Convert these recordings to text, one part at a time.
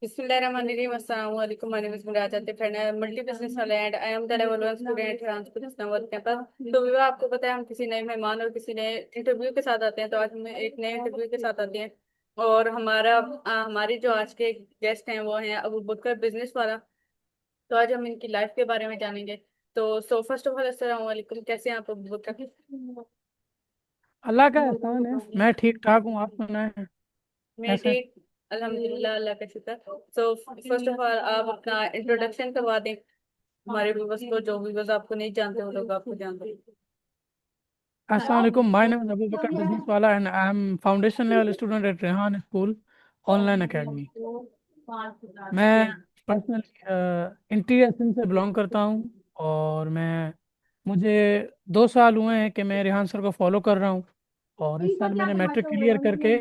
Bismillahirrahmanirrahim. Assalamu alaikum. My name is Murad Atif and I am multi business and I am the level 1 student at Business World Campus. तो विवाह आपको पता है हम किसी नए मेहमान और किसी नए इंटरव्यू के साथ आते हैं, तो आज हम एक नए इंटरव्यू के साथ आते हैं। और हमारे जो आज के गेस्ट हैं वो हैं अबू बकर बिजनेस वाला। तो आज हम इनकी लाइफ के बारे में जानेंगे। तो फर्स्ट ऑफ ऑल अस्सलाम वालेकुम, कैसे हैं आप अबू बकर? अल्लाह का एहसान है। मैं ठीक ठाक हूँ। आप सुनाएं मैं कैसे? ठीक, अल्हम्दुलिल्लाह, अल्लाह का शुक्र। सो फर्स्ट ऑफ ऑल आप अपना इंट्रोडक्शन करवा दें हमारे व्यूवर्स को, जो व्यूवर्स आपको नहीं जानते वो लोग आपको जानते हैं। अस्सलाम वालेकुम। My name is Abu Bakar business वाला and I am foundation level student at Rehan school online academy. मैं पर्सनली इंटीरियर सिंध से बिलोंग करता हूँ और मुझे 2 साल हुए हैं कि मैं रेहान सर को फॉलो कर रहा हूँ। और इस साल मैंने मैट्रिक क्लियर करके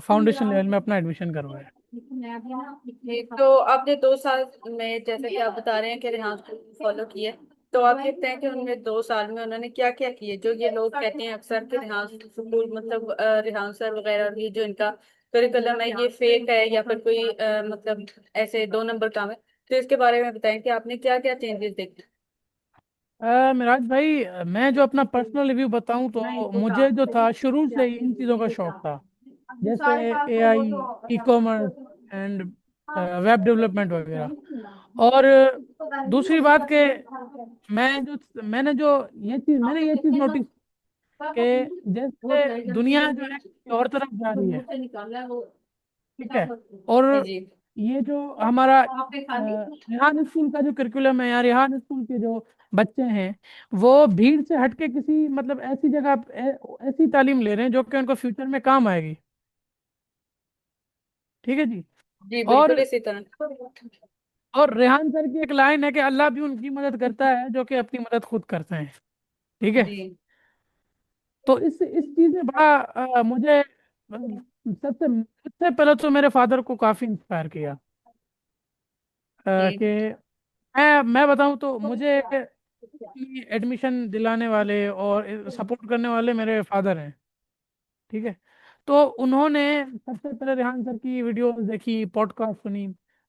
फाउंडेशन लेवल में अपना एडमिशन करवाया। जी, तो आपने 2 साल में, जैसे कि आप बता रहे हैं कि रेहान को फॉलो किए, तो आप देखते हैं कि उनमें 2 साल में उन्होंने क्या क्या किए, जो ये लोग कहते हैं अक्सर कि रेहान स्कूल मतलब रेहान सर वगैरह, ये जो इनका करिकुलम है ये फेक है या फिर कोई मतलब ऐसे 2 नंबर काम है। तो इसके बारे में बताएं कि आपने क्या क्या चेंजेस देखे। मिराज भाई, मैं जो अपना पर्सनल रिव्यू बताऊं तो मुझे जो था शुरू से ही इन चीज़ों का शौक था। जैसे AI, e commerce and web development वगैरह। और दूसरी बात के मैंने ये चीज़ नोटिस कि जैसे दुनिया जो है किसी और तरफ जा रही है, ठीक है। और जी जी। ये जो हमारा रेहान स्कूल का जो करिकुलम है या रेहान स्कूल के जो बच्चे हैं, वो भीड़ से हटके किसी मतलब ऐसी जगह ऐसी तालीम ले रहे हैं जो कि उनको फ्यूचर में काम आएगी। ठीक है जी। जी और बिल्कुल इसी तरह। रेहान सर की एक लाइन है कि अल्लाह भी उनकी मदद करता है जो कि अपनी मदद खुद करते हैं। ठीक है। जी तो इस चीज में बड़ा मुझे सबसे सबसे पहले तो मेरे फादर को काफी इंस्पायर किया। कि जी मैं बताऊं तो मुझे एडमिशन दिलाने वाले और सपोर्ट करने वाले मेरे फादर हैं। ठीक है। तो उन्होंने सबसे पहले रेहान सर की वीडियोस देखी, पॉडकास्ट सुनी।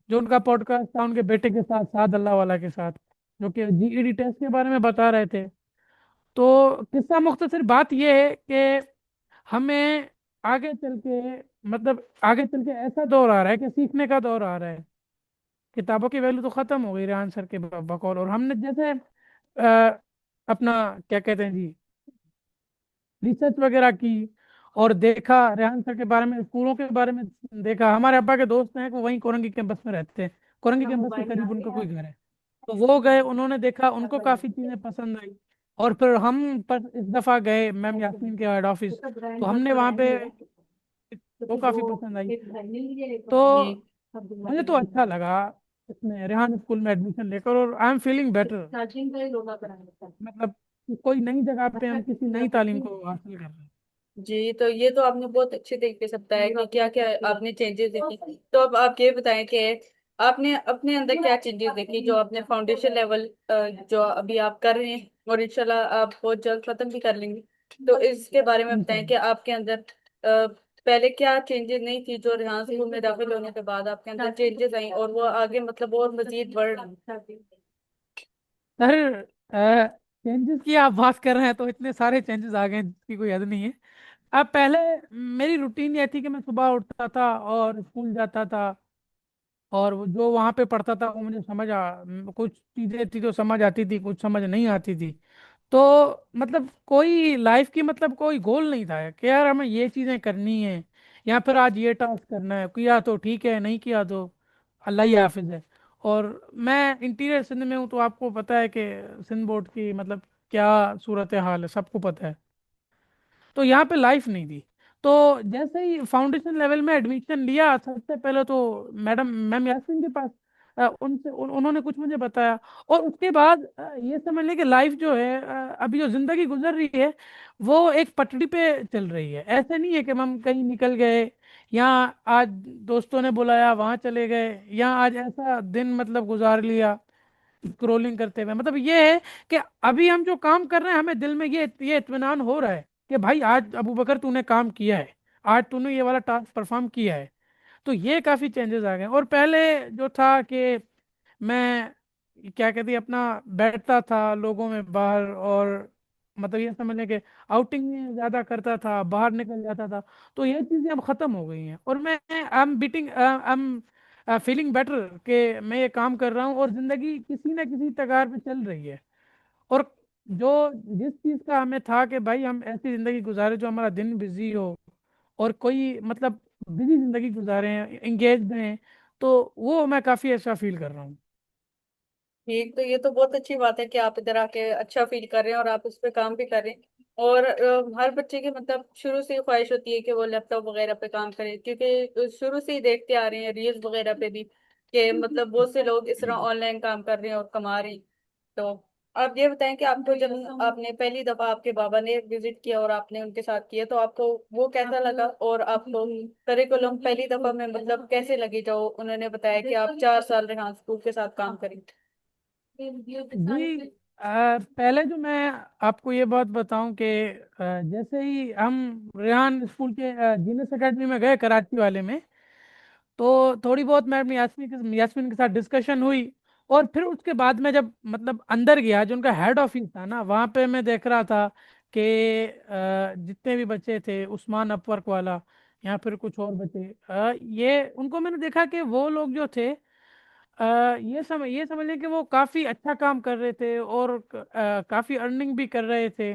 जो उनका पॉडकास्ट था उनके बेटे के साथ, साद अल्लाह वाला के साथ, जो कि जीईडी टेस्ट के बारे में बता रहे थे। तो किस्सा मुख्तसर बात यह है कि हमें आगे चल के आगे चल के ऐसा दौर आ रहा है कि सीखने का दौर आ रहा है। किताबों की वैल्यू तो ख़त्म हो गई रेहान सर के बकौल। और हमने जैसे अपना क्या कहते हैं जी, रिसर्च वगैरह की और देखा रेहान सर के बारे में, स्कूलों के बारे में देखा। हमारे अब्बा के दोस्त हैं कि वहीं कोरंगी कैंपस में रहते हैं, कोरंगी कैंपस के करीब उनका कोई घर है। तो वो गए, उन्होंने देखा, उनको काफ़ी चीज़ें पसंद आई। और फिर हम पर इस दफ़ा गए मैम यास्मीन के हेड ऑफिस, तो हमने वहाँ पे, वो काफ़ी पसंद आई। तो जी। मुझे तो अच्छा लगा इसमें रेहान स्कूल में एडमिशन लेकर, और आई एम फीलिंग बेटर। मतलब कोई नई जगह पे हम किसी नई तालीम को हासिल कर रहे हैं। जी, तो ये तो आपने बहुत अच्छे तरीके से बताया कि क्या क्या आपने चेंजेस देखी। तो अब आप ये बताएं कि आपने अपने अंदर क्या चेंजेस देखी, जो आपने फाउंडेशन लेवल जो अभी आप कर रहे हैं और इंशाल्लाह आप बहुत जल्द खत्म भी कर लेंगे। तो इसके बारे में बताएं कि इंशाल्लाह। आपके अंदर पहले क्या चेंजेस नहीं थी, जो यहाँ स्कूल में दाखिल होने के बाद आपके अंदर चेंजेस आई और वो आगे मतलब और मजीद बढ़ रही। सर, चेंजेस की आप बात कर रहे हैं तो इतने सारे चेंजेस आ गए हैं जिसकी कोई हद नहीं है। अब पहले मेरी रूटीन ये थी कि मैं सुबह उठता था और स्कूल जाता था, और वो जो वहाँ पे पढ़ता था वो मुझे कुछ चीज़ें थी जो समझ आती थी, कुछ समझ नहीं आती थी। तो मतलब कोई लाइफ की मतलब कोई गोल नहीं था कि यार हमें ये चीज़ें करनी है या फिर आज ये टास्क करना है। किया तो ठीक है, नहीं किया तो अल्लाह ही हाफिज है। और मैं इंटीरियर सिंध में हूँ तो आपको पता है कि सिंध बोर्ड की मतलब क्या सूरत हाल है, सबको पता है। तो यहाँ पे लाइफ नहीं थी। तो जैसे ही फाउंडेशन लेवल में एडमिशन लिया, सबसे पहले तो मैम यास्मीन के पास, उन्होंने कुछ मुझे बताया। और उसके बाद ये समझ लें कि लाइफ जो है, अभी जो जिंदगी गुजर रही है, वो एक पटरी पे चल रही है। ऐसे नहीं है कि हम कहीं निकल गए, या आज दोस्तों ने बुलाया वहाँ चले गए, या आज ऐसा दिन मतलब गुजार लिया स्क्रोलिंग करते हुए। मतलब ये है कि अभी हम जो काम कर रहे हैं हमें दिल में ये इत्मीनान हो रहा है कि भाई आज अबू बकर तूने काम किया है, आज तूने ये वाला टास्क परफॉर्म किया है। तो ये काफ़ी चेंजेस आ गए। और पहले जो था कि मैं क्या कहती है अपना बैठता था लोगों में बाहर, और मतलब ये समझ लें कि आउटिंग में ज़्यादा करता था, बाहर निकल जाता था। तो ये चीज़ें अब ख़त्म हो गई हैं, और मैं आई एम फीलिंग बेटर कि मैं ये काम कर रहा हूँ और ज़िंदगी किसी ना किसी तगार पे चल रही है। और जो जिस चीज़ का हमें था कि भाई हम ऐसी ज़िंदगी गुजारे जो हमारा दिन बिजी हो, और कोई मतलब बिजी ज़िंदगी गुजारे हैं, इंगेज हैं, तो वो मैं काफ़ी ऐसा फील कर रहा हूँ। ठीक, तो ये तो बहुत अच्छी बात है कि आप इधर आके अच्छा फील कर रहे हैं और आप उस पर काम भी कर रहे हैं। और हर बच्चे की मतलब शुरू से ही ख्वाहिश होती है कि वो लैपटॉप वगैरह पे काम करे, क्योंकि शुरू से ही देखते आ रहे हैं रील्स वगैरह पे भी कि मतलब बहुत से लोग इस तरह ऑनलाइन काम कर रहे हैं और कमा रहे हैं। तो आप ये बताएं कि आपको जब आपने पहली दफा आपके बाबा ने विजिट किया और आपने उनके साथ किया, तो आपको वो कैसा लगा, और आपको करिकुलम पहली दफा में मतलब कैसे लगी जो उन्होंने बताया कि आप 4 साल रेहान स्कूल के साथ काम करें। जी, पहले जो मैं आपको ये बात बताऊं कि जैसे ही हम रेहान स्कूल के जीनियस एकेडमी में गए कराची वाले में, तो थोड़ी बहुत मैं अपनी यास्मीन के साथ डिस्कशन हुई। और फिर उसके बाद में जब मतलब अंदर गया, जो उनका हेड ऑफिस था ना, वहाँ पे मैं देख रहा था कि जितने भी बच्चे थे, उस्मान अपवर्क वाला या फिर कुछ और बच्चे, ये उनको मैंने देखा कि वो लोग जो थे, ये समझ लें कि वो काफ़ी अच्छा काम कर रहे थे, और काफ़ी अर्निंग भी कर रहे थे।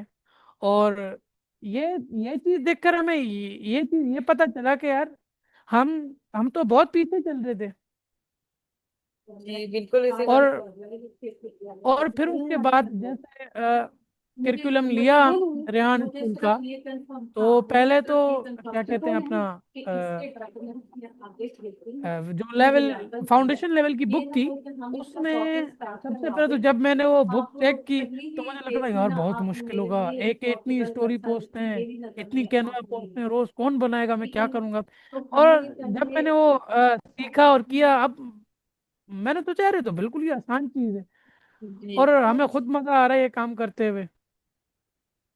और ये ये चीज़ देखकर हमें ये चीज़ ये पता चला कि यार हम हम तो बहुत पीछे चल रहे थे। जी बिल्कुल इसी और तरह। और फिर उसके बाद जैसे करिकुलम लिया रेहान स्कूल का, तो पहले तो क्या कहते हैं अपना जो लेवल फाउंडेशन लेवल की बुक थी, उसमें सबसे पहले तो जब मैंने वो बुक चेक की, तो मुझे लग रहा यार बहुत मुश्किल होगा, एक इतनी स्टोरी पोस्ट हैं, इतनी कैनवा पोस्ट हैं, रोज कौन बनाएगा, मैं क्या करूंगा। और जब मैंने वो सीखा और किया, अब मैंने सोचा यार ये तो बिल्कुल ही आसान चीज है, जी और हमें खुद मजा आ रहा है ये काम करते हुए।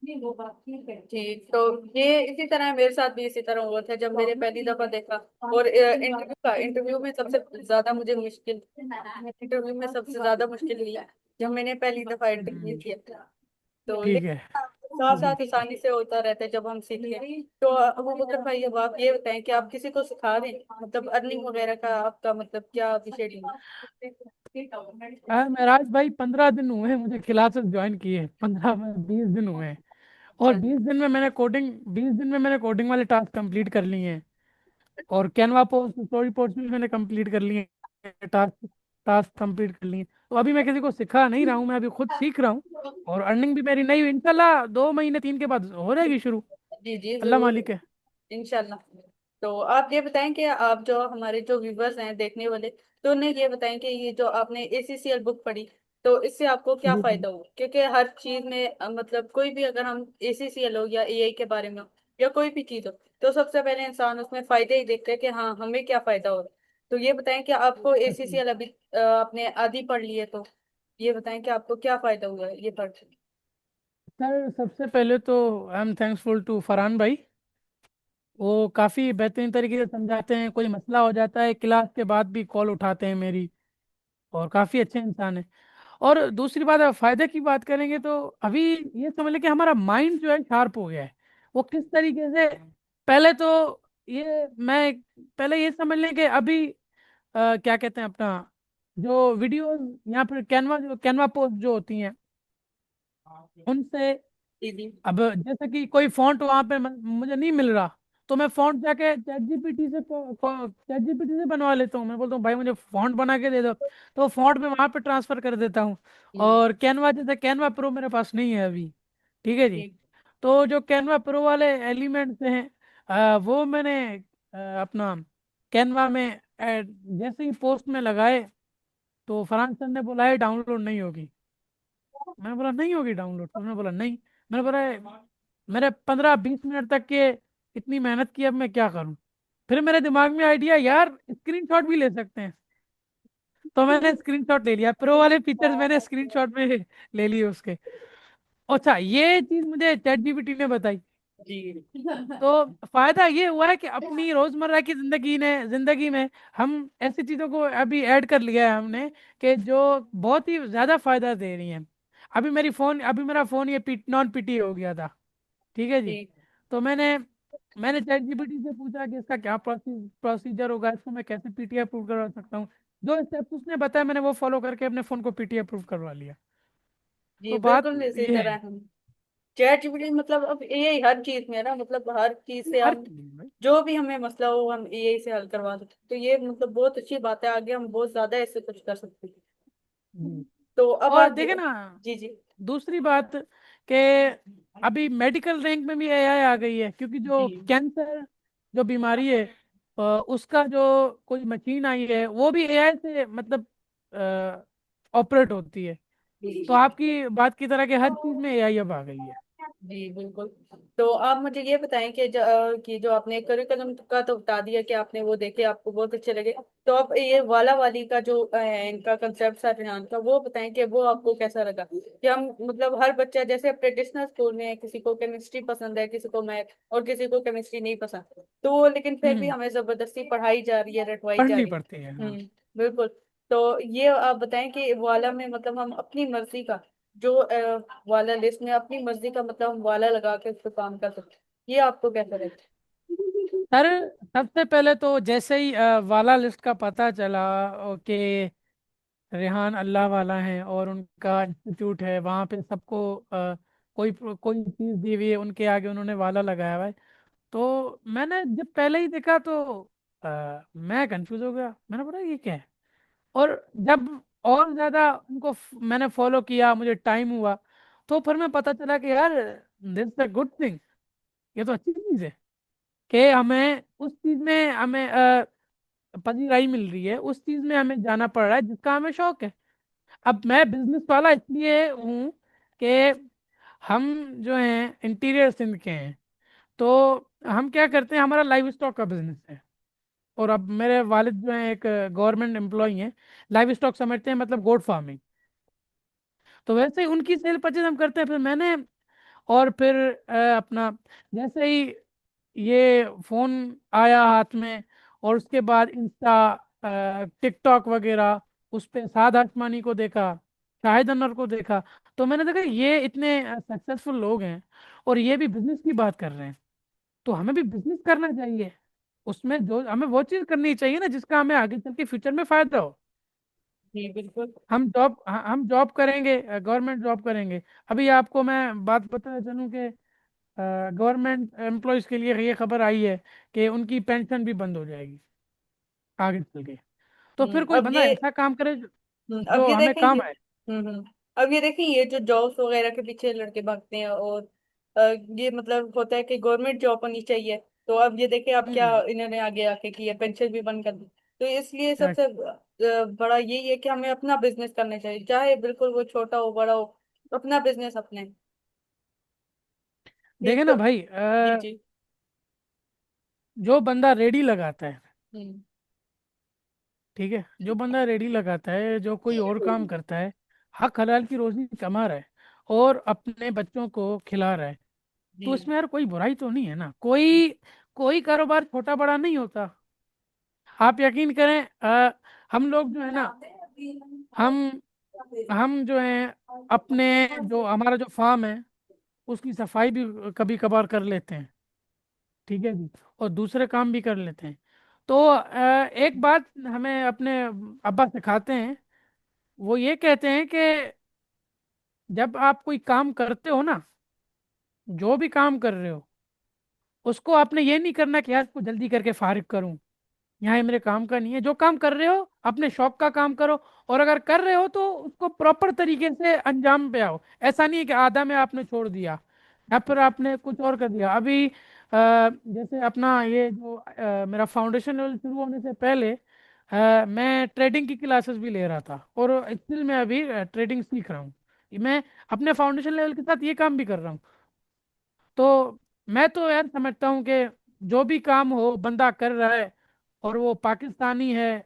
ठीक, तो ये इसी तरह मेरे साथ भी इसी तरह हुआ था जब मैंने पहली दफा देखा। और इंटरव्यू में सबसे ज्यादा मुझे मुश्किल इंटरव्यू में सबसे ज्यादा मुश्किल हुई जब मैंने पहली दफा इंटरव्यू हम्म, किया था। तो ठीक है। लेकिन साथ साथ आसानी से होता रहता है जब हम सीखे। तो अबू बकर भाई, अब आप ये बताएं कि आप किसी को सिखा रहे हैं, मतलब अर्निंग वगैरह का आपका मतलब क्या विषय महराज भाई, 15 दिन हुए हैं मुझे क्लासेस ज्वाइन किए, 15 20 दिन हुए हैं। और है। 20 दिन में मैंने कोडिंग वाले टास्क कंप्लीट कर लिए हैं। और कैनवा पोस्ट स्टोरी पोस्ट भी मैंने कंप्लीट कर लिए हैं, टास्क टास्क कंप्लीट कर लिए। तो अभी मैं किसी को सिखा नहीं रहा हूँ, मैं अभी खुद सीख रहा हूँ। और अर्निंग भी मेरी नई इंशाल्लाह 2 महीने 3 के बाद हो जाएगी शुरू। जी जी अल्लाह जरूर, मालिक है। इंशाल्लाह। तो आप ये बताएं कि आप जो हमारे जो व्यूवर्स हैं देखने वाले, तो उन्हें ये बताएं कि ये जो आपने एसीसीएल बुक पढ़ी, तो इससे आपको क्या जी जी। फायदा हुआ, क्योंकि हर चीज में मतलब कोई भी अगर हम एसीसीएल हो या एआई के बारे में हो या कोई भी चीज हो, तो सबसे पहले इंसान उसमें फायदे ही देखते हैं कि हाँ हमें क्या फायदा हो रहा है। तो ये बताएं कि आपको अच्छा एसीसीएल अभी आपने आधी पढ़ ली है, तो ये बताएं कि आपको क्या फायदा हुआ है ये पढ़ के। सर, सबसे पहले तो I am thankful to Farhan भाई। वो काफ़ी बेहतरीन तरीके से समझाते हैं, कोई मसला हो जाता है क्लास के बाद भी कॉल उठाते हैं मेरी, और काफ़ी अच्छे इंसान है। और दूसरी बात, फायदे की बात करेंगे तो अभी ये समझ लें कि हमारा माइंड जो है शार्प हो गया है। वो किस तरीके से, पहले तो ये मैं पहले ये समझ लें कि अभी क्या कहते हैं अपना, जो वीडियोस या फिर कैनवा पोस्ट जो होती हैं, उनसे, जी जी अब जैसे कि कोई फॉन्ट वहां पे मुझे नहीं मिल रहा, तो मैं फॉन्ट जाके चैट जीपीटी से बनवा लेता हूँ। मैं बोलता हूँ भाई मुझे फॉन्ट बना के दे दो, तो फॉन्ट में वहां पे ट्रांसफर कर देता हूँ। जी और कैनवा, जैसे कैनवा प्रो मेरे पास नहीं है अभी, ठीक है जी। जी तो जो कैनवा प्रो वाले एलिमेंट्स हैं, वो मैंने अपना कैनवा में जैसे ही पोस्ट में लगाए, तो फरहान सर ने बोला है डाउनलोड नहीं होगी। मैंने बोला नहीं होगी डाउनलोड, तो उन्होंने बोला नहीं। मैंने बोला मेरे 15 20 मिनट तक के इतनी मेहनत की, अब मैं क्या करूं। फिर मेरे दिमाग में आइडिया, यार स्क्रीनशॉट भी ले सकते हैं। तो मैंने स्क्रीनशॉट ले लिया, प्रो वाले फीचर्स मैंने स्क्रीनशॉट में ले लिए उसके। अच्छा, ये चीज मुझे चैट जीपीटी ने बताई। जी। तो फायदा ये हुआ है कि अपनी रोजमर्रा की जिंदगी में हम ऐसी चीजों को अभी ऐड कर लिया है हमने, कि जो बहुत ही ज्यादा फायदा दे रही हैं। अभी मेरा फोन ये नॉन पीटी हो गया था। ठीक है जी। जी तो मैंने चैट जीपीटी से पूछा कि इसका क्या प्रोसीजर होगा, इसको मैं कैसे पीटी अप्रूव करवा सकता हूँ। जो स्टेप्स उसने बताया मैंने वो फॉलो करके अपने फोन को पीटी अप्रूव करवा लिया। जी, तो बात बिल्कुल इसी ये तरह है। हम चैट जीपीटी मतलब अब ये हर चीज में है ना, मतलब हर चीज से हर हम चीज में भाई। जो भी हमें मसला हो हम एआई से हल करवा सकते हैं। तो ये मतलब बहुत अच्छी बात है, आगे हम बहुत ज्यादा इससे कुछ कर सकते हैं। जी। तो अब और आप देखे ना, जी जी दूसरी बात कि अभी मेडिकल रैंक में भी एआई आ गई है, क्योंकि जो जी कैंसर जो बीमारी है, उसका जो कोई मशीन आई है वो भी एआई से मतलब ऑपरेट होती है। तो जी आपकी बात की तरह के हर चीज में एआई अब आ गई है। जी बिल्कुल। तो आप मुझे ये बताएं कि कि जो आपने करिकुलम का तो बता दिया कि आपने वो देखे आपको बहुत अच्छे लगे। तो आप ये वाला वाली का जो है इनका कंसेप्ट था रेहान का, वो बताएं कि वो आपको कैसा लगा। कि हम मतलब हर बच्चा जैसे ट्रेडिशनल स्कूल में है, किसी को केमिस्ट्री पसंद है, किसी को मैथ और किसी को केमिस्ट्री नहीं पसंद, तो वो लेकिन फिर भी हम्म। हमें जबरदस्ती पढ़ाई जा रही है, रटवाई जा पढ़नी रही पड़ती है, है। हाँ। बिल्कुल। तो ये आप बताएं कि वाला में मतलब हम अपनी मर्जी का जो वाला लिस्ट में अपनी मर्जी का मतलब हम वाला लगा के उस पर काम कर सकते हैं, ये आपको कैसा लगता सर, सबसे पहले तो जैसे ही वाला लिस्ट का पता चला कि रेहान अल्लाह वाला है और उनका इंस्टीट्यूट है, वहाँ पे सबको कोई कोई चीज़ दी हुई है, उनके आगे उन्होंने वाला लगाया हुआ है। तो मैंने जब पहले ही देखा तो मैं कंफ्यूज हो गया, मैंने बोला ये क्या है। और जब और ज़्यादा मैंने फॉलो किया, मुझे टाइम हुआ, तो फिर मैं पता चला कि यार दिस अ गुड थिंग, ये तो अच्छी चीज़ है कि हमें उस चीज़ में हमें पजीराई मिल रही है, उस चीज़ में हमें जाना पड़ रहा है जिसका हमें शौक है। अब मैं बिजनेस वाला इसलिए हूँ कि हम जो हैं इंटीरियर सिंध के हैं। तो हम क्या करते हैं, हमारा लाइव स्टॉक का बिजनेस है। और अब मेरे वालिद जो हैं एक गवर्नमेंट एम्प्लॉई हैं। लाइव स्टॉक समझते हैं मतलब गोट फार्मिंग। तो वैसे ही उनकी सेल परचेज हम करते हैं। फिर मैंने और फिर अपना जैसे ही ये फोन आया हाथ में, और उसके बाद इंस्टा, टिकटॉक वगैरह, उस पे साद आसमानी को देखा, शाहिद अनवर को देखा। तो मैंने देखा ये इतने सक्सेसफुल लोग हैं और ये भी बिजनेस की बात कर रहे हैं, तो हमें भी बिजनेस करना चाहिए। उसमें जो हमें वो चीज़ करनी चाहिए ना जिसका हमें आगे चल के फ्यूचर में फायदा हो। है? जी बिल्कुल। हम जॉब करेंगे, गवर्नमेंट जॉब करेंगे। अभी आपको मैं बात बताना चलूँ कि गवर्नमेंट एम्प्लॉयज़ के लिए ये खबर आई है कि उनकी पेंशन भी बंद हो जाएगी आगे चल के। तो फिर कोई अब बंदा ये ऐसा काम करे अब जो ये हमें देखेंगे। काम आए। अब ये देखें, ये जो जॉब्स वगैरह के पीछे लड़के भागते हैं और अ, ये मतलब होता है कि गवर्नमेंट जॉब होनी चाहिए। तो अब ये देखें अब क्या हम्म। इन्होंने आगे आके किया, पेंशन भी बंद कर दी। तो इसलिए right। सबसे बड़ा यही है कि हमें अपना बिजनेस करना चाहिए, चाहे बिल्कुल वो छोटा हो बड़ा हो, अपना बिजनेस अपने। देखे ठीक तो ना भाई, जी जी। जो बंदा रेडी लगाता है, हम्म ठीक है, जो बंदा रेडी लगाता है, जो कोई और काम करता है, हक हलाल की रोजी कमा रहा है और अपने बच्चों को खिला रहा है, जी तो इसमें यार कोई बुराई तो नहीं है ना। कोई कोई कारोबार छोटा बड़ा नहीं होता। आप यकीन करें, हम लोग जो है ना, हम हम जो है अपने जो हमारा जो फार्म है उसकी सफाई भी कभी कभार कर लेते हैं। ठीक है जी। और दूसरे काम भी कर लेते हैं। तो एक बात हमें अपने अब्बा सिखाते हैं। वो ये कहते हैं कि जब आप कोई काम करते हो ना, जो भी काम कर रहे हो, उसको आपने ये नहीं करना कि यार इसको जल्दी करके फारिग करूं, यहाँ ये मेरे काम का नहीं है। जो काम कर रहे हो अपने शौक का काम करो, और अगर कर रहे हो तो उसको प्रॉपर तरीके से अंजाम पे आओ। ऐसा नहीं है कि आधा में आपने छोड़ दिया या फिर आपने कुछ और कर दिया। अभी जैसे अपना ये जो मेरा फाउंडेशन लेवल शुरू होने से पहले मैं ट्रेडिंग की क्लासेस भी ले रहा था, और स्टिल मैं अभी ट्रेडिंग सीख रहा हूँ। मैं अपने फाउंडेशन लेवल के साथ ये काम भी कर रहा हूँ। तो मैं तो यार समझता हूँ कि जो भी काम हो बंदा कर रहा है, और वो पाकिस्तानी है,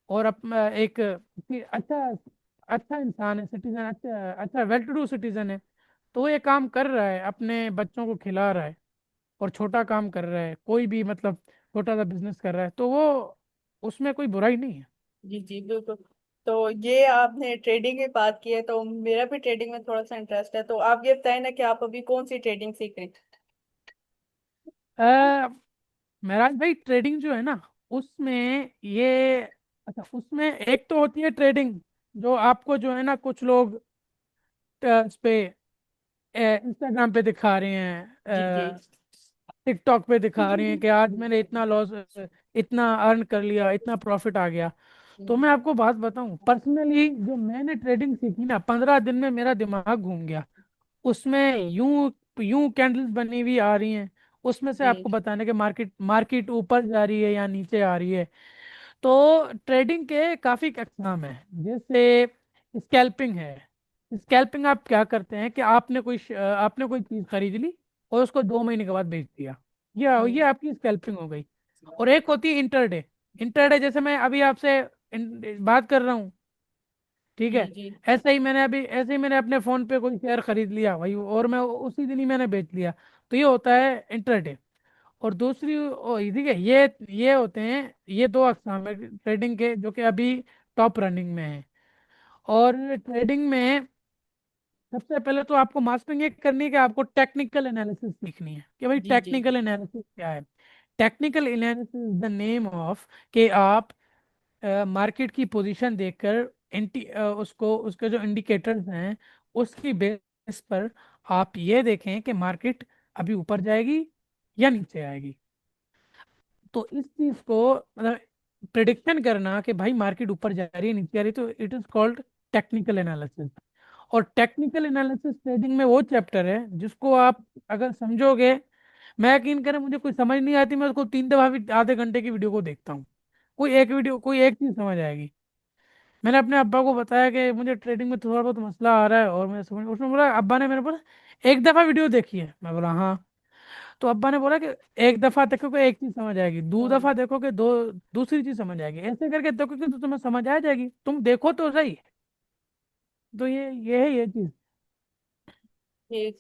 और एक अच्छा अच्छा इंसान है, सिटीजन, अच्छा अच्छा वेल टू डू सिटीजन है, तो वो ये काम कर रहा है, अपने बच्चों को खिला रहा है। और छोटा काम कर रहा है, कोई भी मतलब छोटा सा बिजनेस कर रहा है, तो वो उसमें कोई बुराई नहीं है। जी जी बिल्कुल। तो ये आपने ट्रेडिंग की बात की है, तो मेरा भी ट्रेडिंग में थोड़ा सा इंटरेस्ट है, तो आप ये बताएं ना कि आप अभी कौन सी ट्रेडिंग सीख रहे हैं। अ, मेराज भाई, ट्रेडिंग जो है ना, उसमें ये, अच्छा, उसमें एक तो होती है ट्रेडिंग जो आपको जो है ना कुछ लोग इस पे इंस्टाग्राम पे दिखा रहे जी जी हैं, टिकटॉक पे दिखा रहे हैं कि आज मैंने इतना लॉस, इतना अर्न कर लिया, इतना प्रॉफिट आ गया। तो मैं आपको बात बताऊं, पर्सनली जो मैंने ट्रेडिंग सीखी ना, 15 दिन में मेरा दिमाग घूम गया। उसमें यूं यूं कैंडल्स बनी हुई आ रही हैं, उसमें से आपको जी बताने के मार्केट मार्केट ऊपर जा रही है या नीचे आ रही है। तो ट्रेडिंग के काफ़ी अकसाम है, जैसे स्कैल्पिंग है। स्कैल्पिंग आप क्या करते हैं कि आपने कोई चीज़ खरीद ली और उसको 2 महीने के बाद बेच दिया, ये हम्म, आपकी स्कैल्पिंग हो गई। और एक होती है इंटरडे। इंटरडे जैसे मैं अभी आपसे बात कर रहा हूँ, ठीक जी है, जी ऐसे ही मैंने अपने फ़ोन पे कोई शेयर खरीद लिया भाई, और मैं उसी दिन ही मैंने बेच लिया। तो ये होता है इंटरडे। और दूसरी ठीक है, ये होते हैं, ये दो अकसाम है ट्रेडिंग के जो कि अभी टॉप रनिंग में है। और ट्रेडिंग में सबसे पहले तो आपको मास्टरिंग ये करनी है कि आपको टेक्निकल एनालिसिस सीखनी है कि भाई जी जी टेक्निकल एनालिसिस क्या है। Technical analysis is the name of कि आप मार्केट की पोजीशन देखकर उसको उसके जो इंडिकेटर्स हैं उसकी बेस पर आप ये देखें कि मार्केट अभी ऊपर जाएगी या नीचे आएगी। तो इस चीज को मतलब प्रिडिक्शन करना कि भाई मार्केट ऊपर जा रही है नीचे आ रही है, तो it is called technical analysis. और टेक्निकल एनालिसिस ट्रेडिंग में वो चैप्टर है जिसको आप अगर समझोगे, मैं यकीन करें मुझे कोई समझ नहीं आती, मैं उसको 3 दफा भी आधे घंटे की वीडियो को देखता हूँ, कोई एक चीज समझ आएगी। मैंने अपने अब्बा को बताया कि मुझे ट्रेडिंग में थोड़ा बहुत मसला आ रहा है और मैं समझ, उसने बोला, अब्बा ने मेरे बोला, एक दफा वीडियो देखी है, मैं बोला हाँ। तो अब्बा ने बोला कि एक दफा देखोगे एक चीज समझ आएगी, दो हाँ दफा देखोगे दो दूसरी चीज समझ आएगी, ऐसे करके देखोगे तो तुम्हें समझ आ जाएगी, तुम देखो तो सही। तो ये है ये चीज। ठीक।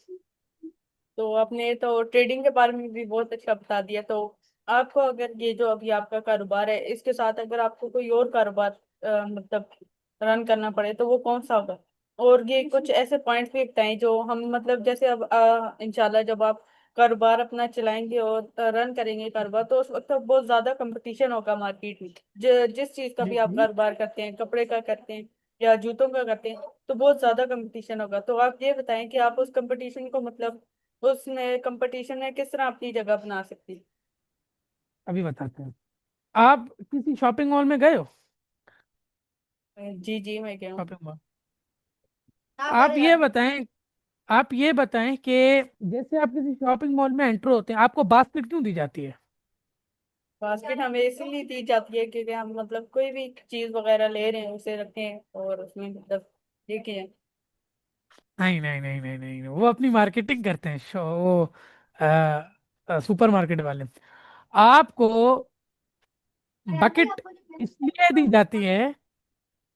तो आपने तो ट्रेडिंग के बारे में भी बहुत अच्छा बता दिया। तो आपको अगर ये जो अभी आपका कारोबार है, इसके साथ अगर आपको कोई और कारोबार मतलब रन करना पड़े, तो वो कौन सा होगा? और ये कुछ ऐसे पॉइंट्स भी बताएं जो हम मतलब जैसे अब इंशाल्लाह जब आप कारोबार अपना चलाएंगे और रन करेंगे कारोबार, तो उस वक्त तो बहुत ज्यादा कंपटीशन होगा मार्केट में। जिस चीज का जी भी आप जी। कारोबार करते हैं, कपड़े का करते हैं या जूतों का करते हैं, तो बहुत ज्यादा कंपटीशन होगा। तो आप ये बताएं कि आप उस कंपटीशन को मतलब उसमें कंपटीशन में किस तरह अपनी जगह बना सकती है। अभी बताते हैं। आप किसी शॉपिंग मॉल में गए हो? जी जी मैं क्या हूँ। शॉपिंग मॉल, आप ये बताएं कि जैसे आप किसी शॉपिंग मॉल में एंटर होते हैं, आपको बास्केट क्यों दी जाती है? बास्केट हमें इसीलिए दी जाती है क्योंकि हम मतलब कोई भी चीज वगैरह ले रहे हैं उसे रखें और उसमें मतलब लेके जाएं। नहीं नहीं नहीं नहीं नहीं नहीं, वो अपनी मार्केटिंग करते हैं, वो सुपर मार्केट वाले। आपको बकेट इसलिए दी जाती है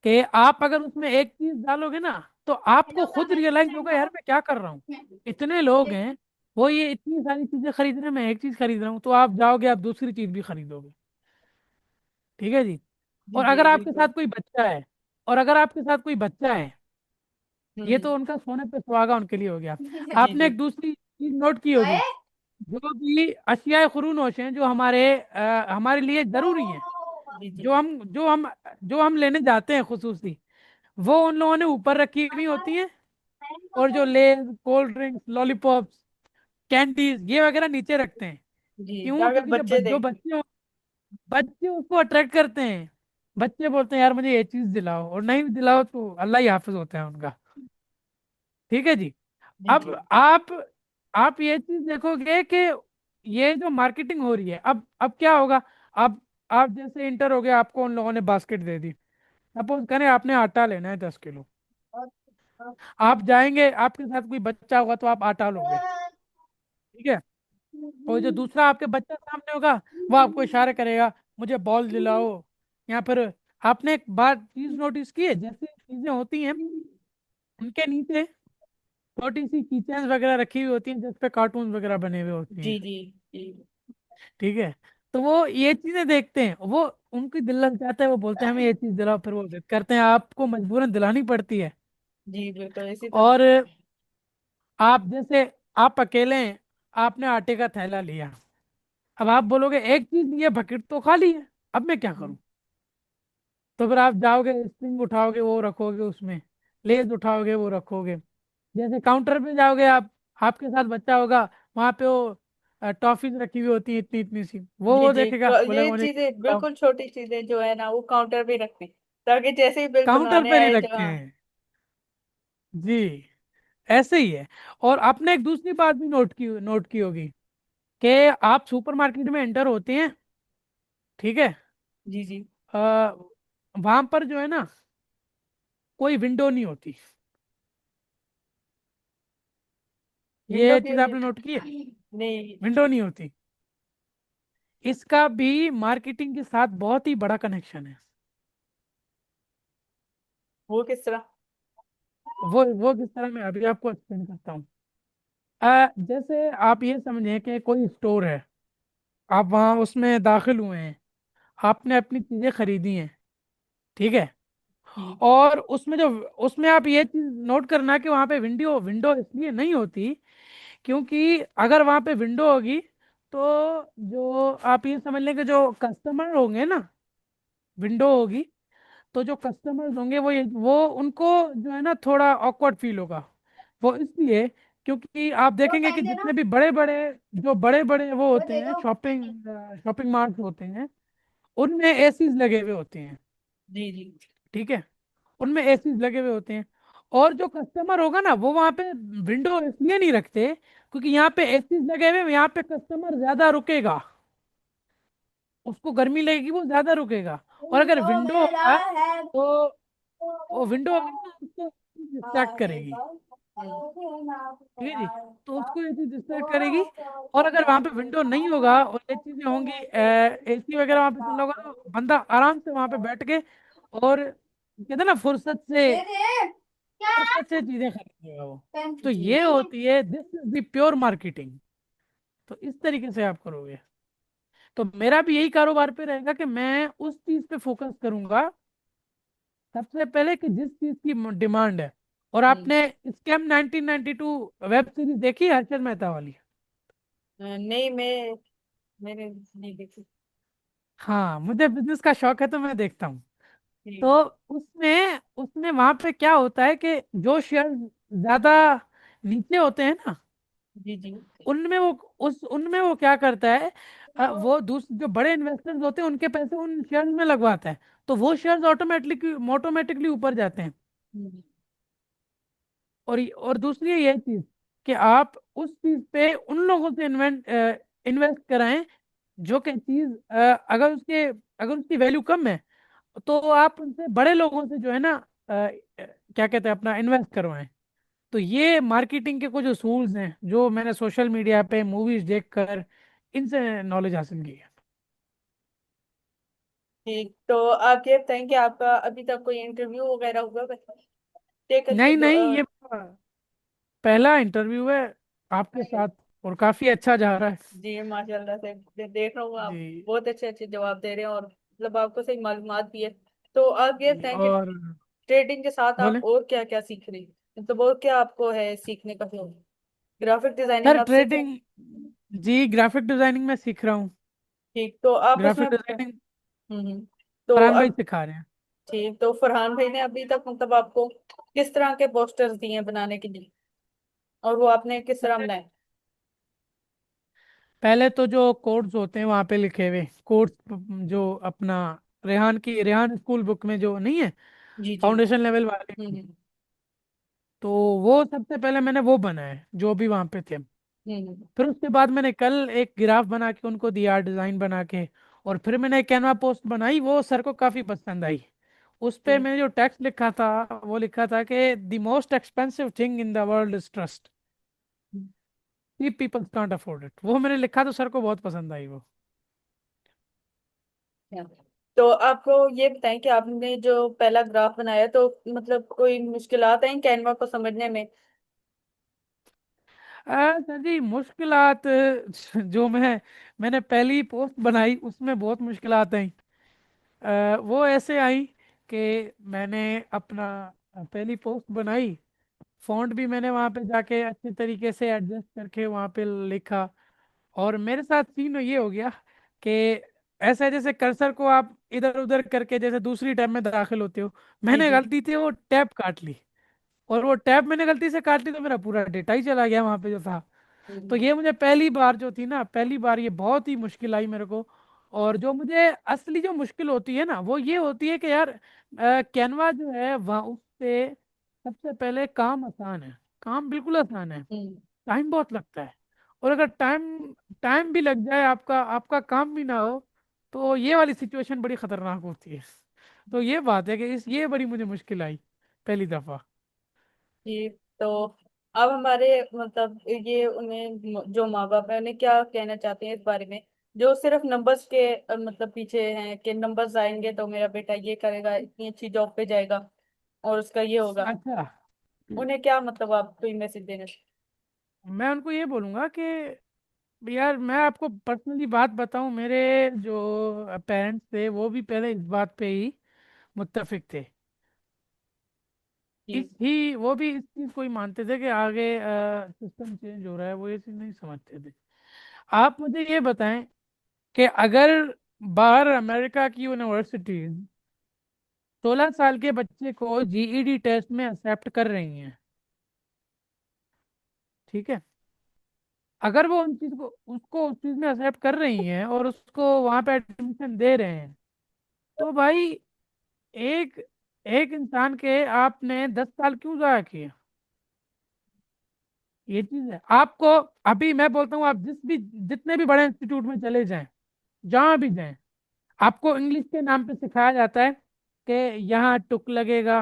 कि आप अगर उसमें एक चीज डालोगे ना, तो आपको खुद रियलाइज होगा, यार मैं क्या कर रहा हूँ, इतने लोग हैं, वो ये इतनी सारी चीजें खरीद रहे हैं, मैं एक चीज खरीद रहा हूँ, तो आप जाओगे, आप दूसरी चीज भी खरीदोगे। ठीक है जी। जी और जी अगर आपके साथ बिल्कुल। कोई बच्चा है और अगर आपके साथ कोई बच्चा है, ये हम्म। तो उनका सोने पे सुहागा उनके लिए हो गया। जी आपने जी एक दूसरी चीज नोट की होगी, जो भी अशियाए खुरूनोश हैं जो हमारे लिए जरूरी हैं, जी जी जो हम जो हम जो हम लेने जाते हैं खुसूसी, वो उन लोगों ने ऊपर रखी हुई होती हैं। और जो लेज, कोल्ड ड्रिंक्स, लॉलीपॉप्स, कैंडीज, ये वगैरह नीचे रखते हैं। जी क्यों? ताकि क्योंकि बच्चे जो देखें। बच्चे उसको अट्रैक्ट करते हैं। बच्चे बोलते हैं यार मुझे ये चीज दिलाओ, और नहीं दिलाओ तो अल्लाह ही हाफिज होता है उनका। ठीक है जी। जी अब जी आप ये चीज देखोगे कि ये जो मार्केटिंग हो रही है, अब क्या होगा। आप आप जैसे इंटर हो गए, आपको उन लोगों ने बास्केट दे दी। सपोज करें आपने आटा लेना है 10 किलो, आप जाएंगे, आपके साथ कोई बच्चा होगा तो आप आटा लोगे, ठीक है। और जो दूसरा आपके बच्चा सामने होगा, वो आपको इशारे करेगा, मुझे बॉल दिलाओ। या फिर आपने एक बात चीज नोटिस की है, जैसे चीजें होती हैं उनके नीचे छोटी सी किचन वगैरह रखी हुई होती हैं जिस पे कार्टून वगैरह बने हुए होते जी हैं। जी जी ठीक है। तो वो ये चीजें देखते हैं, वो उनकी दिल लग जाता है, वो बोलते हैं हमें ये चीज दिलाओ, फिर वो जिद करते हैं, आपको मजबूरन दिलानी पड़ती है। जी बिल्कुल इसी तरह। और आप जैसे, आप अकेले हैं, आपने आटे का थैला लिया, अब आप बोलोगे एक चीज ये बकेट तो खाली है, अब मैं क्या करूं? तो फिर आप जाओगे, स्प्रिंग उठाओगे वो रखोगे उसमें, लेज उठाओगे वो रखोगे। जैसे काउंटर पे जाओगे आप, आपके साथ बच्चा होगा, वहां पे वो टॉफीज रखी हुई होती है इतनी इतनी सी, जी वो जी देखेगा, तो बोलेगा ये मुझे चीजें लाओ। बिल्कुल छोटी चीजें जो है ना वो काउंटर पे रखते हैं, ताकि जैसे ही बिल काउंटर बनाने पे नहीं आए जो रखते हाँ। हैं। जी, ऐसे ही है। और आपने एक दूसरी बात भी नोट की होगी, कि आप सुपरमार्केट में एंटर होते हैं, ठीक है, जी जी। वहां पर जो है ना, कोई विंडो नहीं होती। विंडो ये क्यों चीज नहीं आपने नोट की है? थी? नहीं। विंडो नहीं होती। इसका भी मार्केटिंग के साथ बहुत ही बड़ा कनेक्शन है। वो किस तरह? वो किस तरह, मैं अभी आपको एक्सप्लेन करता हूँ। जैसे आप ये समझें कि कोई स्टोर है, आप वहाँ उसमें दाखिल हुए हैं, आपने अपनी चीज़ें खरीदी हैं, ठीक है। जी और उसमें जो, उसमें आप ये चीज़ नोट करना कि वहाँ पे विंडो विंडो इसलिए नहीं होती, क्योंकि अगर वहाँ पे विंडो होगी, तो जो आप ये समझ लें कि जो कस्टमर होंगे ना, विंडो होगी, तो जो कस्टमर्स होंगे वो उनको जो है ना थोड़ा ऑकवर्ड फील होगा। वो इसलिए, क्योंकि आप देखेंगे कि जितने भी बड़े बड़े, जो बड़े बड़े वो होते हैं, शॉपिंग मार्ट होते हैं, उनमें एसीज लगे हुए होते हैं, जी जी। ठीक है, उनमें एसीज लगे हुए होते हैं। और जो कस्टमर होगा ना, वो वहाँ पे विंडो इसलिए नहीं रखते, क्योंकि यहाँ पे एसीज लगे हुए हैं, यहाँ पे कस्टमर ज्यादा रुकेगा, उसको गर्मी लगेगी, वो ज्यादा रुकेगा। और अगर वो विंडो मेरा होगा, है। तो वो विंडो अगर ना उसको डिस्ट्रैक्ट करेगी, ठीक है जी, तो उसको ये चीज डिस्ट्रैक्ट करेगी। और अगर वहां पे विंडो नहीं होगा और ये चीजें होंगी, एसी वगैरह वहां पे चल रहा होगा, तो बंदा आराम से वहां पे बैठ के, और कहते हैं ना, दे दे क्या? फुर्सत से चीजें खरीदेगा वो। तो जी ये होती है, this is the pure marketing. तो इस तरीके से आप करोगे। तो मेरा भी यही कारोबार पे रहेगा कि मैं उस चीज पे फोकस करूंगा सबसे पहले, कि जिस चीज की डिमांड है। और हम्म। आपने स्कैम 1992 वेब सीरीज देखी है, हर्षद मेहता वाली? नहीं मैंने नहीं देखी। हाँ, मुझे बिजनेस का शौक है तो मैं देखता हूँ। जी तो उसमें उसमें वहां पे क्या होता है कि जो शेयर ज्यादा नीचे होते हैं ना, जी जी। उनमें वो उनमें वो क्या करता है, वो जो बड़े इन्वेस्टर्स होते हैं उनके पैसे उन शेयर्स में लगवाता है, तो वो शेयर्स ऑटोमेटिकली ऊपर जाते हैं। हम्म। और दूसरी है ये चीज, कि आप उस चीज पे उन लोगों से इन्वेस्ट कराएं, जो कि चीज अगर उसकी वैल्यू कम है, तो आप उनसे, बड़े लोगों से जो है ना, क्या कहते हैं, अपना इन्वेस्ट करवाएं। तो ये मार्केटिंग के कुछ असूल्स हैं जो मैंने सोशल मीडिया पे, मूवीज देखकर, इनसे नॉलेज हासिल की है। ठीक, तो आप ये बताएं कि आपका अभी तक कोई इंटरव्यू वगैरह हुआ टेक नहीं नहीं, ये पहला इंटरव्यू है आपके साथ, और काफी अच्छा जा रहा है। जी माशाल्लाह से देख रहा हूँ आप जी बहुत अच्छे अच्छे जवाब दे रहे हैं, और मतलब आपको सही मालूमात भी है। तो आप ये जी। बताएं कि और ट्रेडिंग के साथ आप बोले और क्या क्या सीख रही हैं, मतलब और क्या आपको है सीखने का शौक? ग्राफिक डिजाइनिंग सर, आप सीख रहे हैं? ट्रेडिंग, जी, ग्राफिक डिजाइनिंग में सीख रहा हूँ। ठीक, तो आप उसमें ग्राफिक डिजाइनिंग तो फरहान भाई अब सिखा रहे हैं। ठीक, तो फरहान भाई ने अभी तक मतलब आपको किस तरह के पोस्टर्स दिए हैं बनाने के लिए, और वो आपने किस तरह पहले बनाए? पहले तो जो कोड्स होते हैं वहाँ पे लिखे हुए कोड्स, जो अपना रेहान स्कूल बुक में जो नहीं है, जी जी। फाउंडेशन लेवल वाले, हम्म। तो वो सबसे पहले मैंने वो बनाए जो भी वहाँ पे थे। हम्म। फिर उसके बाद मैंने कल एक ग्राफ बना के उनको दिया, डिज़ाइन बना के। और फिर मैंने एक कैनवा पोस्ट बनाई, वो सर को काफ़ी पसंद आई। उस पे ठीक। मैंने जो टेक्स्ट लिखा था, वो लिखा था कि the most expensive thing in the world is trust, cheap peoples can't afford it. वो मैंने लिखा तो सर को बहुत पसंद आई वो। हाँ। तो आपको ये बताएं कि आपने जो पहला ग्राफ बनाया, तो मतलब कोई मुश्किलात आई कैनवा को समझने में? सर जी मुश्किलात जो मैंने पहली पोस्ट बनाई उसमें बहुत मुश्किलात आई। वो ऐसे आई कि मैंने अपना पहली पोस्ट बनाई, फॉन्ट भी मैंने वहाँ पे जाके अच्छे तरीके से एडजस्ट करके वहाँ पे लिखा। और मेरे साथ सीन ये हो गया कि ऐसा जैसे कर्सर को आप इधर उधर करके जैसे दूसरी टैब में दाखिल होते हो, जी मैंने जी। गलती से वो टैब काट ली। और वो टैब मैंने गलती से काट ली तो मेरा पूरा डेटा ही चला गया वहाँ पे जो था। तो हम्म। ये मुझे पहली बार जो थी ना, पहली बार ये बहुत ही मुश्किल आई मेरे को। और जो मुझे असली जो मुश्किल होती है ना वो ये होती है कि यार कैनवा जो है वहाँ उस पे सबसे पहले काम आसान है, काम बिल्कुल आसान है, हम्म। टाइम बहुत लगता है। और अगर टाइम टाइम भी लग जाए, आपका आपका काम भी ना हो, तो ये वाली सिचुएशन बड़ी खतरनाक होती है। तो ये बात है कि ये बड़ी मुझे मुश्किल आई पहली दफा। जी। तो अब हमारे मतलब ये उन्हें जो माँ बाप है उन्हें क्या कहना चाहते हैं इस बारे में, जो सिर्फ नंबर्स के मतलब पीछे हैं कि नंबर्स आएंगे तो मेरा बेटा ये करेगा, इतनी अच्छी जॉब पे जाएगा और उसका ये होगा। अच्छा, उन्हें क्या मतलब आप कोई मैसेज देना मैं उनको ये बोलूँगा कि यार मैं आपको पर्सनली बात बताऊं, मेरे जो पेरेंट्स थे वो भी पहले इस बात पे ही मुत्तफिक थे। चाहिए? वो भी इस चीज़ को ही मानते थे कि आगे सिस्टम चेंज हो रहा है, वो ये चीज़ नहीं समझते थे। आप मुझे ये बताएं कि अगर बाहर अमेरिका की यूनिवर्सिटी 16 साल के बच्चे को जीईडी टेस्ट में एक्सेप्ट कर रही हैं, ठीक है, अगर वो उन चीज को उसको उस चीज में एक्सेप्ट कर रही हैं और उसको वहां पे एडमिशन दे रहे हैं, तो भाई एक एक इंसान के आपने 10 साल क्यों जाया किए? ये चीज है आपको। अभी मैं बोलता हूँ आप जितने भी बड़े इंस्टीट्यूट में चले जाएं, जहां भी जाएं, आपको इंग्लिश के नाम पे सिखाया जाता है कि यहाँ टुक लगेगा,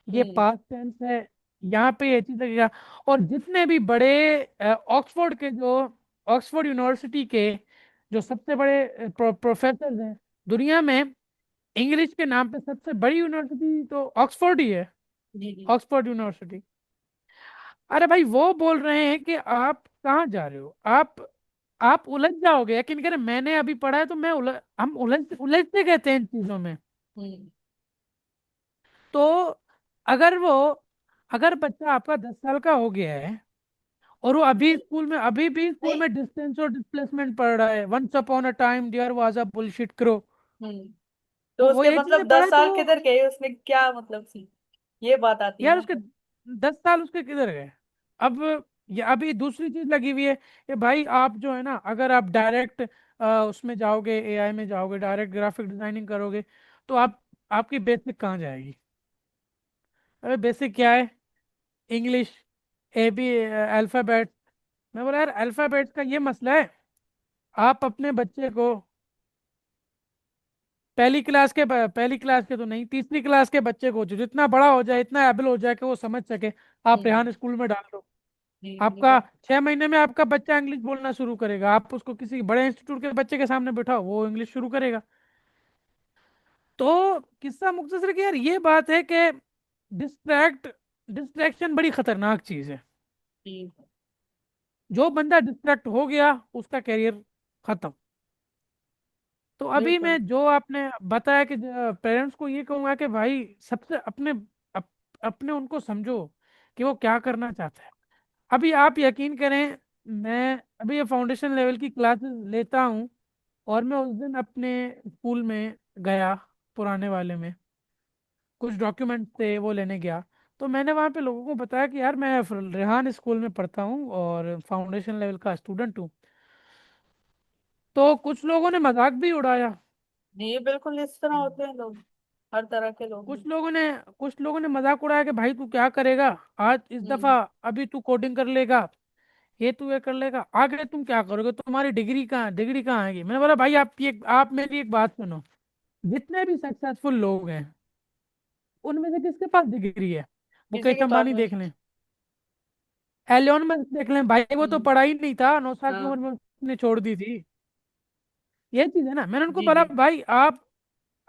ये हम्म। पास्ट टेंस है, यहाँ पे ये चीज लगेगा। और जितने भी बड़े ऑक्सफोर्ड के जो ऑक्सफोर्ड यूनिवर्सिटी के जो सबसे बड़े प्रोफेसर हैं दुनिया में, इंग्लिश के नाम पे सबसे बड़ी यूनिवर्सिटी तो ऑक्सफोर्ड ही है, जी जी। Oxford university. अरे भाई वो बोल रहे हैं कि आप कहाँ जा रहे हो, आप उलझ जाओगे। यकीन करें मैंने अभी पढ़ा है तो हम उलझते कहते हैं इन चीजों में। हम्म। तो अगर वो अगर बच्चा आपका 10 साल का हो गया है और वो अभी भी स्कूल में डिस्टेंस और डिस्प्लेसमेंट पढ़ रहा है, once upon a time there was a bullshit crow, hmm. तो वो उसके ये चीजें मतलब पढ़ा दस है तो साल किधर गए, उसने क्या मतलब सी, ये बात आती है यार ना उसके फिर। 10 साल उसके किधर गए? अब ये अभी दूसरी चीज लगी हुई है कि भाई आप जो है ना, अगर आप डायरेक्ट उसमें जाओगे, एआई में जाओगे, डायरेक्ट ग्राफिक डिजाइनिंग करोगे, तो आपकी बेसिक कहाँ जाएगी? अरे बेसिक क्या है? English, A B, alphabet. मैं बोला यार अल्फ़ाबेट्स का ये मसला है, आप अपने बच्चे को पहली क्लास के तो नहीं, तीसरी क्लास के बच्चे को जो जितना बड़ा हो जाए, इतना एबल हो जाए कि वो समझ सके, आप हम्म। रेहान स्कूल में डाल दो। जी आपका बिल्कुल। 6 महीने में आपका बच्चा इंग्लिश बोलना शुरू करेगा। आप उसको किसी बड़े इंस्टीट्यूट के बच्चे के सामने बिठाओ, वो इंग्लिश शुरू करेगा। तो किस्सा मुख्तसर कि यार ये बात है कि डिस्ट्रैक्ट डिस्ट्रैक्शन बड़ी खतरनाक चीज़ है। जी जो बंदा डिस्ट्रैक्ट हो गया उसका करियर खत्म। तो अभी बिल्कुल। मैं जो आपने बताया कि पेरेंट्स को ये कहूँगा कि भाई सबसे अपने उनको समझो कि वो क्या करना चाहता है। अभी आप यकीन करें, मैं अभी ये फाउंडेशन लेवल की क्लासेस लेता हूँ, और मैं उस दिन अपने स्कूल में गया, पुराने वाले में कुछ डॉक्यूमेंट थे वो लेने गया। तो मैंने वहाँ पे लोगों को बताया कि यार मैं रेहान स्कूल में पढ़ता हूँ और फाउंडेशन लेवल का स्टूडेंट हूँ। तो कुछ लोगों ने मजाक भी उड़ाया। जी बिल्कुल, इस तरह होते हैं लोग, हर तरह के लोग हैं। कुछ लोगों ने कुछ लोगों ने मजाक उड़ाया कि भाई तू क्या करेगा आज इस दफा, हम्म। अभी तू कोडिंग कर लेगा, ये कर लेगा, आगे तुम क्या करोगे, तुम्हारी डिग्री कहाँ आएगी? मैंने बोला भाई आप मेरी एक बात सुनो, जितने भी सक्सेसफुल लोग हैं उनमें से किसके पास डिग्री है? किसी मुकेश के पास अंबानी में। देख लें, एलियन मस्क देख लें, भाई वो तो हम्म। पढ़ा ही नहीं था, 9 साल की हाँ। उम्र में उसने छोड़ दी थी। ये चीज है ना, मैंने उनको जी बोला जी। भाई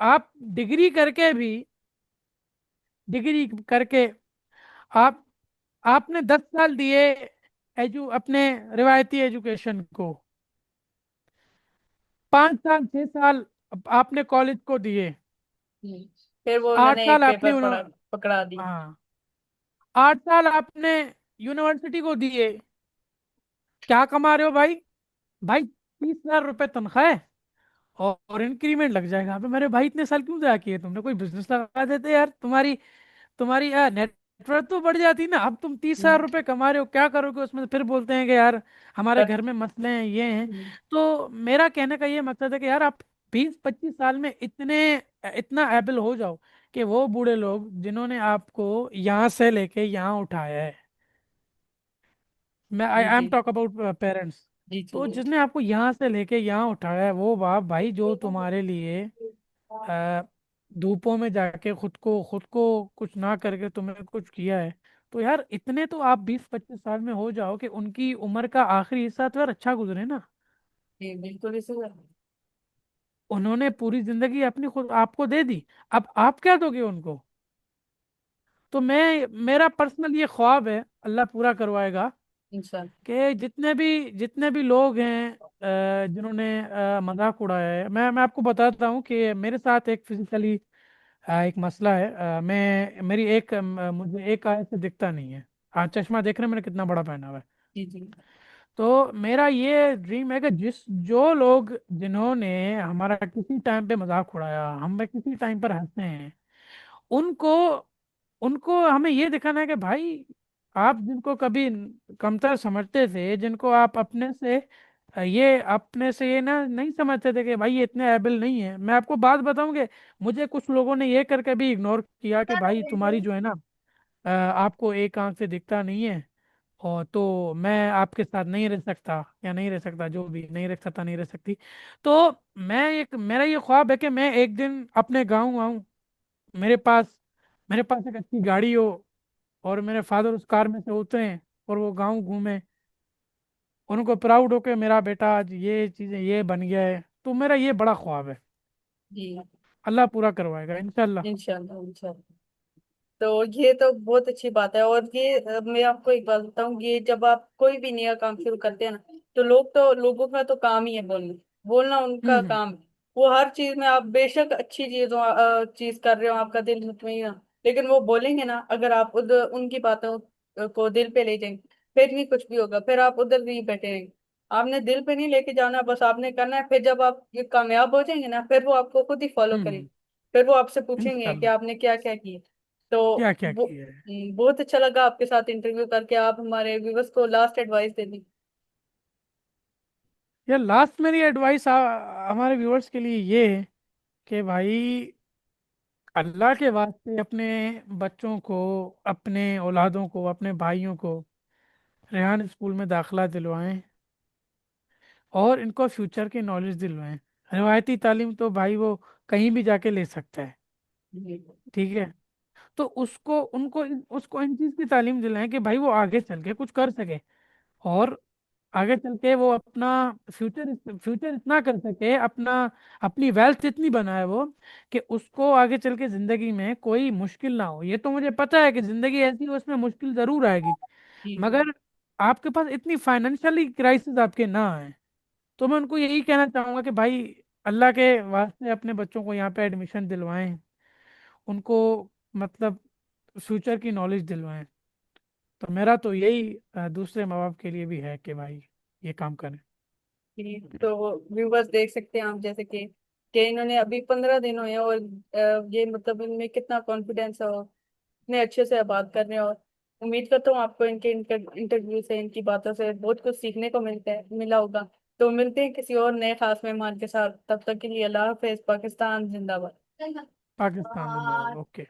आप डिग्री करके भी, डिग्री करके आप आपने 10 साल दिए अपने रिवायती एजुकेशन को 5 साल 6 साल आपने कॉलेज को दिए, हम्म। फिर वो 8 उन्होंने साल एक आपने पेपर पढ़ा पकड़ा दी। हाँ 8 साल आपने यूनिवर्सिटी को दिए। क्या कमा रहे हो भाई? भाई 30,000 रुपये तनख्वाह है, और इंक्रीमेंट लग जाएगा। अबे मेरे भाई इतने साल क्यों जाया किए तुमने? कोई बिजनेस लगा देते यार। तुम्हारी यार नेटवर्थ तो बढ़ जाती ना। अब तुम 30,000 रुपये कमा रहे हो, क्या करोगे उसमें? फिर बोलते हैं कि यार हमारे पर- घर में मसले हैं, ये हैं। हम्म, तो मेरा कहने का ये मकसद है कि यार आप 20 25 साल में इतना एबल हो जाओ कि वो बूढ़े लोग जिन्होंने आपको यहाँ से लेके यहाँ उठाया है, मैं आई जी आई एम जी टॉक अबाउट पेरेंट्स। जी तो जी जिसने आपको यहाँ से लेके यहाँ उठाया है, वो बाप भाई जो तुम्हारे लिए अ, धूपों में जाके खुद को कुछ ना करके तुम्हें कुछ किया है। तो यार इतने तो आप 20 25 साल में हो जाओ कि उनकी उम्र का आखिरी हिस्सा तो यार अच्छा गुजरे ना। जी, बिल्कुल इसी का। उन्होंने पूरी जिंदगी अपनी खुद आपको दे दी, अब आप क्या दोगे उनको? तो मेरा पर्सनल ये ख्वाब है, अल्लाह पूरा करवाएगा, इंसान। कि जितने भी लोग हैं जिन्होंने मजाक उड़ाया है। मैं आपको बताता हूँ कि मेरे साथ एक फिजिकली एक मसला है। मुझे एक आय से दिखता नहीं है। हाँ, चश्मा देख रहे हैं मैंने कितना बड़ा पहना हुआ है। जी जी तो मेरा ये ड्रीम है कि जो लोग जिन्होंने हमारा किसी टाइम पे मजाक उड़ाया, हम पे किसी टाइम पर हंसते हैं, उनको उनको हमें ये दिखाना है कि भाई आप जिनको कभी कमतर समझते थे, जिनको आप अपने से ये ना नहीं समझते थे कि भाई ये इतने एबल नहीं है। मैं आपको बात बताऊंगे, मुझे कुछ लोगों ने ये करके भी इग्नोर किया कि भाई तुम्हारी जो है ना आपको एक आंख से दिखता नहीं है, और तो मैं आपके साथ नहीं रह सकता, या नहीं रह सकता, जो भी नहीं रह सकता नहीं रह सकती। तो मेरा ये ख्वाब है कि मैं एक दिन अपने गाँव आऊँ, मेरे पास मेरे पास एक अच्छी गाड़ी हो, और मेरे फादर उस कार में से उतरे और वो गांव घूमे, उनको प्राउड हो के मेरा बेटा आज ये चीज़ें ये बन गया है। तो मेरा ये बड़ा ख्वाब है, जी। अल्लाह पूरा करवाएगा इंशाल्लाह। इंशाल्लाह इंशाल्लाह। तो ये तो बहुत अच्छी बात है। और ये मैं आपको एक बात बताऊं, ये जब आप कोई भी नया काम शुरू करते हैं ना, तो लोगों का तो काम ही है बोलना। बोलना उनका हम्म काम है। वो हर चीज में, आप बेशक अच्छी चीज कर रहे हो, आपका दिल मुतमईन है, लेकिन वो बोलेंगे ना, अगर आप उधर उनकी बातों को दिल पे ले जाएंगे, फिर नहीं कुछ भी होगा, फिर आप उधर नहीं बैठे रहेंगे। आपने दिल पे नहीं लेके जाना, बस आपने करना है। फिर जब आप ये कामयाब हो जाएंगे ना, फिर वो आपको खुद ही फॉलो करेंगे। हम्म फिर वो आपसे पूछेंगे कि इंशाल्लाह। आपने क्या क्या किया। तो क्या क्या वो किया है? बहुत अच्छा लगा आपके साथ इंटरव्यू करके। आप हमारे व्यूवर्स को लास्ट एडवाइस दे दी। यार लास्ट मेरी एडवाइस हमारे व्यूअर्स के लिए ये है कि भाई अल्लाह के वास्ते अपने बच्चों को, अपने औलादों को, अपने भाइयों को रेहान स्कूल में दाखिला दिलवाएं, और इनको फ्यूचर की नॉलेज दिलवाएं। रिवायती तालीम तो भाई वो कहीं भी जाके ले सकता है, जी ठीक है। तो उसको इन चीज़ की तालीम दिलाएं कि भाई वो आगे चल के कुछ कर सके, और आगे चल के वो अपना फ्यूचर इतना कर सके, अपनी वेल्थ इतनी बनाए वो, कि उसको आगे चल के जिंदगी में कोई मुश्किल ना हो। ये तो मुझे पता है कि जिंदगी ऐसी है, उसमें मुश्किल जरूर आएगी, जी जी मगर आपके पास इतनी फाइनेंशियली क्राइसिस आपके ना आए। तो मैं उनको यही कहना चाहूंगा कि भाई अल्लाह के वास्ते अपने बच्चों को यहाँ पे एडमिशन दिलवाएं, उनको मतलब फ्यूचर की नॉलेज दिलवाएं। तो मेरा तो यही दूसरे माँ बाप के लिए भी है कि भाई ये काम करें। जी। तो व्यूवर्स देख सकते हैं आप, जैसे कि इन्होंने अभी 15 दिन हुए हैं, और ये मतलब इनमें कितना कॉन्फिडेंस है, और इतने अच्छे से बात कर रहे हैं। और उम्मीद करता हूँ आपको इनके इंटरव्यू से, इनकी बातों से बहुत कुछ सीखने को मिला होगा। तो मिलते हैं किसी और नए खास मेहमान के साथ। तब तक के लिए अल्लाह हाफिज। पाकिस्तान जिंदाबाद। पाकिस्तान जिंदाबाद। ओके।